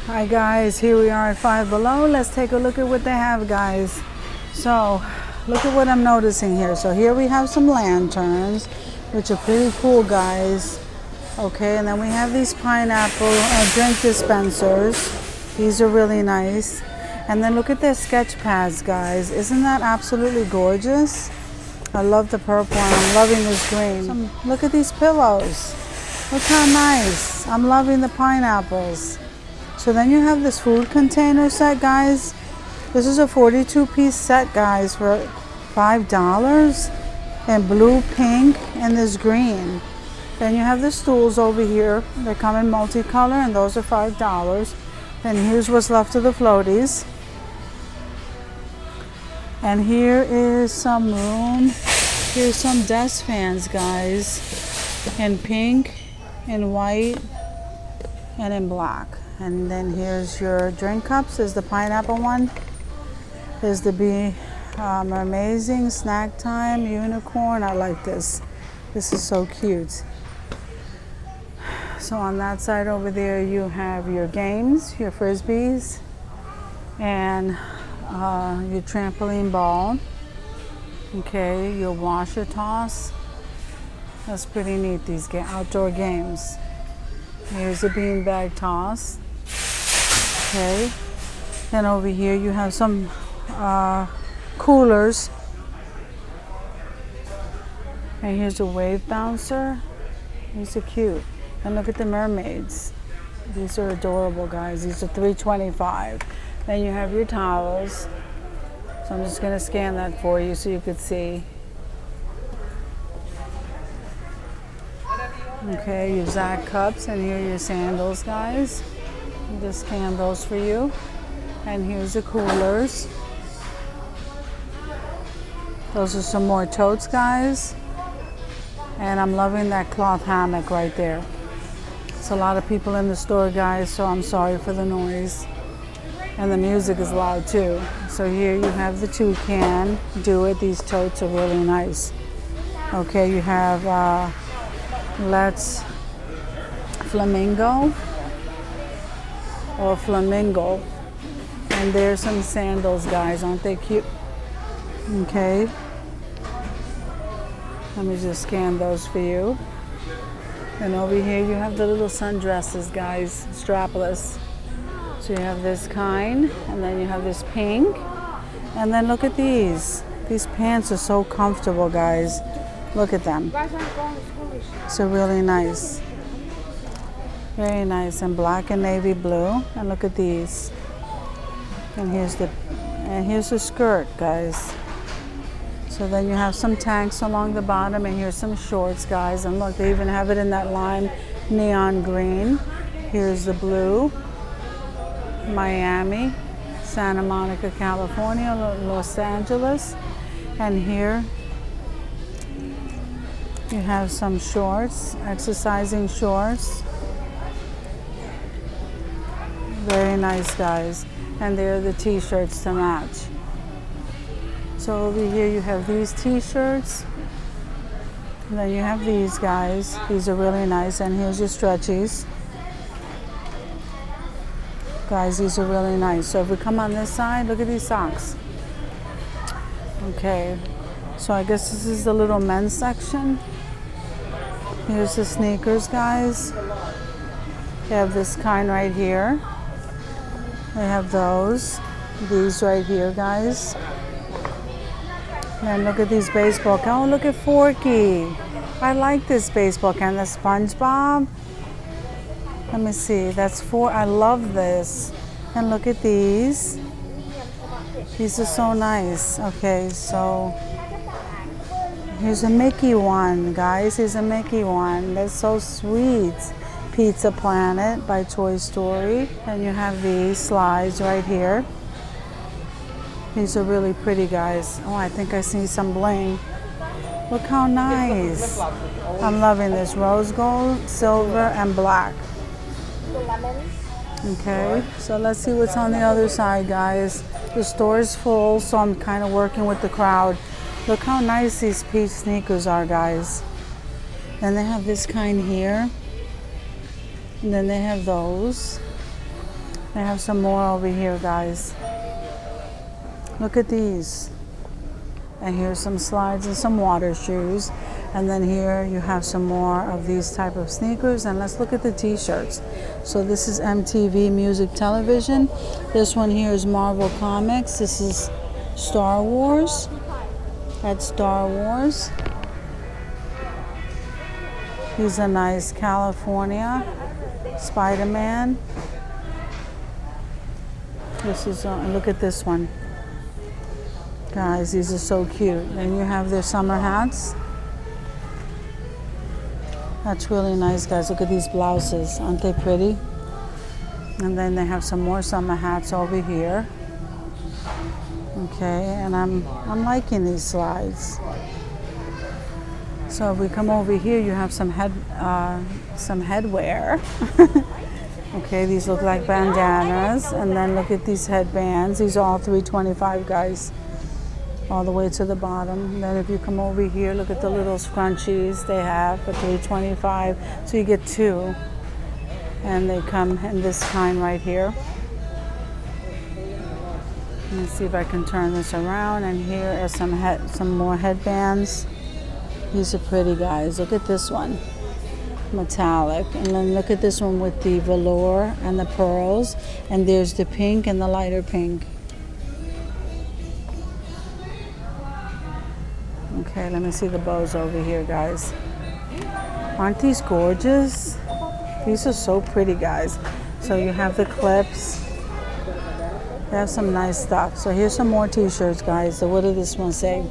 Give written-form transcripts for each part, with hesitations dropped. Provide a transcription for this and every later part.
Hi guys, here we are at Five Below. Let's take a look at what they have, guys. So look at what I'm noticing here. So here we have some lanterns, which are pretty cool, guys. Okay, and then we have these pineapple drink dispensers. These are really nice. And then look at their sketch pads, guys. Isn't that absolutely gorgeous? I love the purple and I'm loving this green. Look at these pillows. Look how nice. I'm loving the pineapples. So then you have this food container set, guys. This is a 42-piece set, guys, for $5. And blue, pink, and this green. Then you have the stools over here. They come in multicolor, and those are $5. Then here's what's left of the floaties. And here is some room. Here's some desk fans, guys, in pink, in white, and in black. And then here's your drink cups. There's the pineapple one. There's the amazing snack time unicorn. I like this. This is so cute. So on that side over there, you have your games, your frisbees, and your trampoline ball. Okay, your washer toss. That's pretty neat, these outdoor games. Here's a beanbag toss. Okay, then over here you have some coolers. And here's a wave bouncer. These are cute. And look at the mermaids. These are adorable, guys. These are $3.25. Then you have your towels. So I'm just gonna scan that for you so you could see. Okay, your Zach cups, and here are your sandals, guys. I'll just scan those for you. And here's the coolers. Those are some more totes, guys. And I'm loving that cloth hammock right there. It's a lot of people in the store, guys, so I'm sorry for the noise. And the music is loud too. So here you have the toucan. Do it. These totes are really nice. Okay, you have Let's Flamingo or Flamingo. And there's some sandals, guys. Aren't they cute? Okay. Let me just scan those for you. And over here you have the little sundresses, guys, strapless. So you have this kind, and then you have this pink. And then look at these. These pants are so comfortable, guys. Look at them. So really nice. Very nice, and black and navy blue. And look at these. And here's the skirt, guys. So then you have some tanks along the bottom, and here's some shorts, guys. And look, they even have it in that lime neon green. Here's the blue. Miami, Santa Monica, California, Los Angeles. And here you have some shorts, exercising shorts. Very nice, guys. And there are the t-shirts to match. So over here you have these t-shirts. And then you have these, guys. These are really nice. And here's your stretchies. Guys, these are really nice. So if we come on this side, look at these socks. Okay. So I guess this is the little men's section. Here's the sneakers, guys. They have this kind right here. They have those. These right here, guys. And look at these baseball cans. Oh, look at Forky. I like this baseball can. The SpongeBob. Let me see. I love this. And look at these. These are so nice. Okay, so here's a Mickey one, guys. Here's a Mickey one. That's so sweet. Pizza Planet by Toy Story. And you have these slides right here. These are really pretty, guys. Oh, I think I see some bling. Look how nice. I'm loving this. Rose gold, silver, and black. Okay, so let's see what's on the other side, guys. The store is full, so I'm kind of working with the crowd. Look how nice these peach sneakers are, guys. Then they have this kind here. And then they have those. They have some more over here, guys. Look at these. And here's some slides and some water shoes. And then here you have some more of these type of sneakers. And let's look at the t-shirts. So this is MTV Music Television. This one here is Marvel Comics. This is Star Wars. That's Star Wars. Here's a nice California Spider-Man. This is, look at this one. Guys, these are so cute. Then you have their summer hats. That's really nice, guys. Look at these blouses. Aren't they pretty? And then they have some more summer hats over here. Okay, and I'm liking these slides. So if we come over here, you have some headwear. Okay, these look like bandanas. And then look at these headbands. These are all $3.25, guys. All the way to the bottom. And then if you come over here, look at the little scrunchies they have for $3.25. So you get two. And they come in this kind right here. Let me see if I can turn this around. And here are some more headbands. These are pretty, guys. Look at this one. Metallic. And then look at this one with the velour and the pearls. And there's the pink and the lighter pink. Okay, let me see the bows over here, guys. Aren't these gorgeous? These are so pretty, guys. So you have the clips. They have some nice stuff. So here's some more t-shirts, guys. So what does this one say?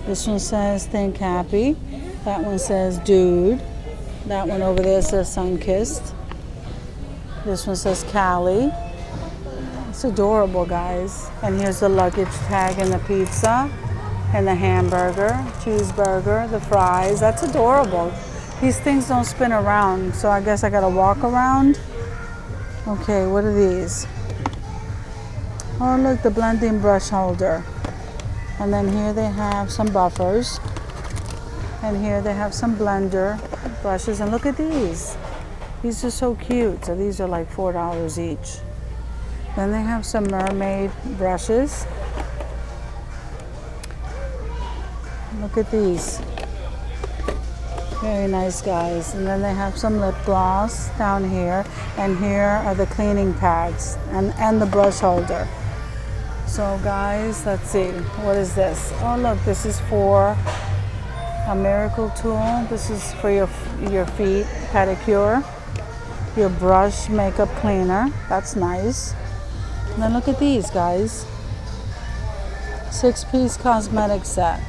This one says Think Happy. That one says Dude. That one over there says Sunkissed. This one says Cali. It's adorable, guys. And here's the luggage tag and the pizza and the hamburger, cheeseburger, the fries. That's adorable. These things don't spin around, so I guess I gotta walk around. Okay, what are these? Oh, look, the blending brush holder. And then here they have some buffers. And here they have some blender brushes. And look at these. These are so cute. So these are like $4 each. Then they have some mermaid brushes. Look at these. Very nice, guys. And then they have some lip gloss down here. And here are the cleaning pads and the brush holder. So guys, let's see. What is this? Oh, look, this is for a miracle tool. This is for your feet pedicure. Your brush makeup cleaner. That's nice. And then look at these, guys. 6-piece cosmetic set.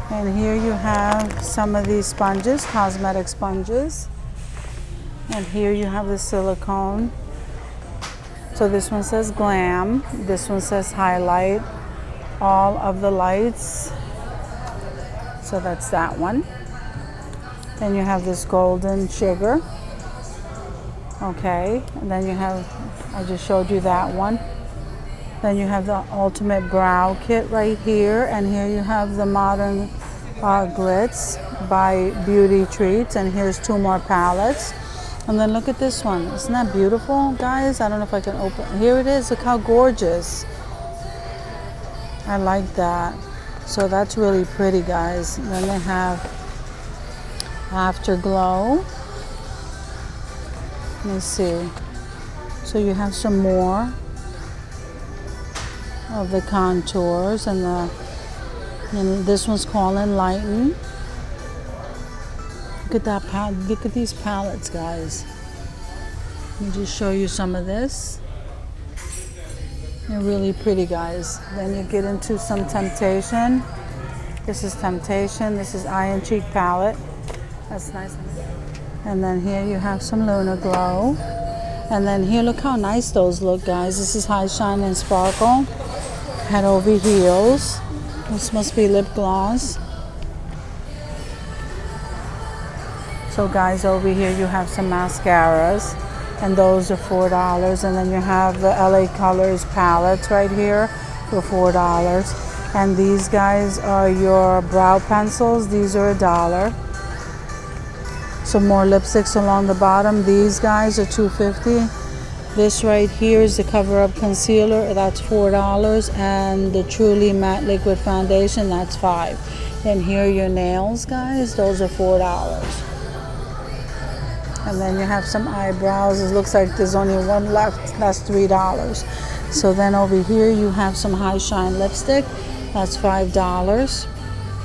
And here you have some of these sponges, cosmetic sponges. And here you have the silicone. So this one says Glam. This one says Highlight. All of the lights. So that's that one. Then you have this golden sugar. Okay. And then you have, I just showed you that one. Then you have the ultimate brow kit right here. And here you have the modern glitz by Beauty Treats. And here's 2 more palettes. And then look at this one. Isn't that beautiful, guys? I don't know if I can open. Here it is. Look how gorgeous. I like that. So that's really pretty, guys. And then they have Afterglow. Let me see. So you have some more of the contours and this one's called Enlighten. Look at that look at these palettes, guys. Let me just show you some of this. They're really pretty, guys. Then you get into some Temptation. This is Temptation. This is Eye and Cheek palette. That's nice. And then here you have some Lunar Glow. And then here, look how nice those look, guys. This is High Shine and Sparkle. Head over heels. This must be lip gloss. So guys, over here you have some mascaras, and those are $4. And then you have the LA Colors palettes right here for $4. And these guys are your brow pencils. These are $1. Some more lipsticks along the bottom. These guys are $2.50. This right here is the Cover Up Concealer. That's $4. And the Truly Matte Liquid Foundation, that's $5. Then here are your nails, guys. Those are $4. And then you have some eyebrows. It looks like there's only one left. That's $3. So then over here you have some High Shine lipstick. That's $5.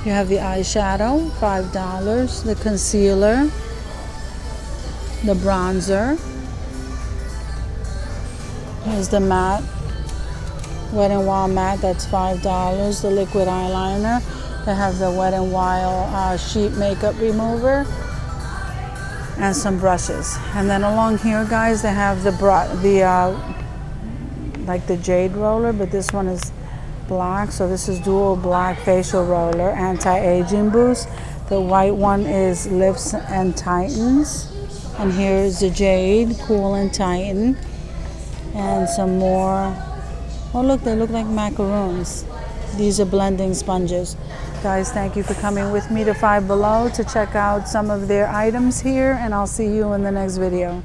You have the eyeshadow, $5. The concealer, the bronzer. Here's the matte, Wet n Wild matte, that's $5. The liquid eyeliner. They have the Wet n Wild sheet makeup remover. And some brushes. And then along here, guys, they have like the jade roller, but this one is black. So this is dual black facial roller, anti-aging boost. The white one is lifts and tightens. And here's the jade, cool and tighten. And some more. Oh look, they look like macaroons. These are blending sponges. Guys, thank you for coming with me to Five Below to check out some of their items here, and I'll see you in the next video.